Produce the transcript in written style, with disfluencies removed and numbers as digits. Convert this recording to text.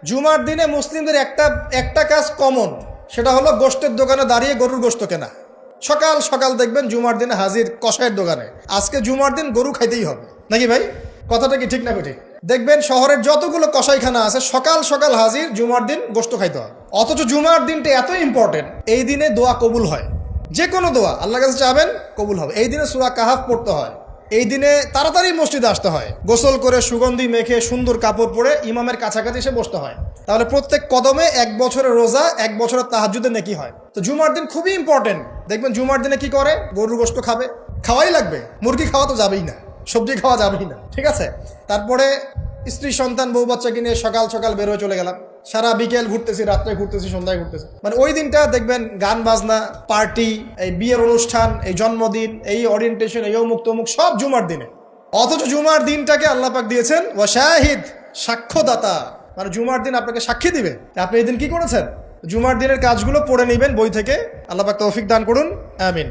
জুমার দিনে মুসলিমদের একটা কাজ কমন, সেটা হলো গোশতের দোকানে দাঁড়িয়ে গরুর গোশত কেনা। সকাল সকাল দেখবেন জুমার দিনে হাজির কসাইয়ের দোকানে, আজকে জুমার দিন গরু খাইতেই হবে, নাকি ভাই? কথাটা কি ঠিক না ঠিক? দেখবেন শহরের যতগুলো কসাইখানা আছে সকাল সকাল হাজির, জুমার দিন গোশত খাইতে হয়। অথচ জুমার দিনটা এত ইম্পর্টেন্ট, এই দিনে দোয়া কবুল হয়। যে কোনো দোয়া আল্লাহর কাছে চাবেন কবুল হবে। এই দিনে সূরা কাহাফ পড়তে হয়। এই দিনে তাড়াতাড়ি মসজিদে আসতে হয়, গোসল করে সুগন্ধি মেখে সুন্দর কাপড় পরে ইমামের কাছাকাছি এসে বসতে হয়। তাহলে প্রত্যেক কদমে 1 বছরের রোজা, 1 বছরের তাহাজ্জুদের নেকি হয়। তো জুমার দিন খুবই ইম্পর্টেন্ট। দেখবেন জুমার দিনে কি করে, গরুর গোশত খাবে, খাওয়াই লাগবে। মুরগি খাওয়া তো যাবেই না, সবজি খাওয়া যাবেই না, ঠিক আছে? তারপরে স্ত্রী সন্তান বউ বাচ্চাকে নিয়ে সকাল সকাল বের হয়ে চলে গেলাম, সারা বিকেল ঘুরতেছি, রাত্রে ঘুরতেছি, সন্ধ্যায় ঘুরতেছি। মানে ওই দিনটা দেখবেন গান বাজনা, পার্টি, এই বিয়ের অনুষ্ঠান, এই জন্মদিন, এই ওরিয়েন্টেশন, এই অমুক তমুক সব জুমার দিনে। অথচ জুমার দিনটাকে আল্লাহ পাক দিয়েছেন ওয়া শাহিদ, সাক্ষ্যদাতা। মানে জুমার দিন আপনাকে সাক্ষী দিবে আপনি এই দিন কি করেছেন। জুমার দিনের কাজগুলো পড়ে নেবেন বই থেকে। আল্লাহ পাক তৌফিক দান করুন, আমিন।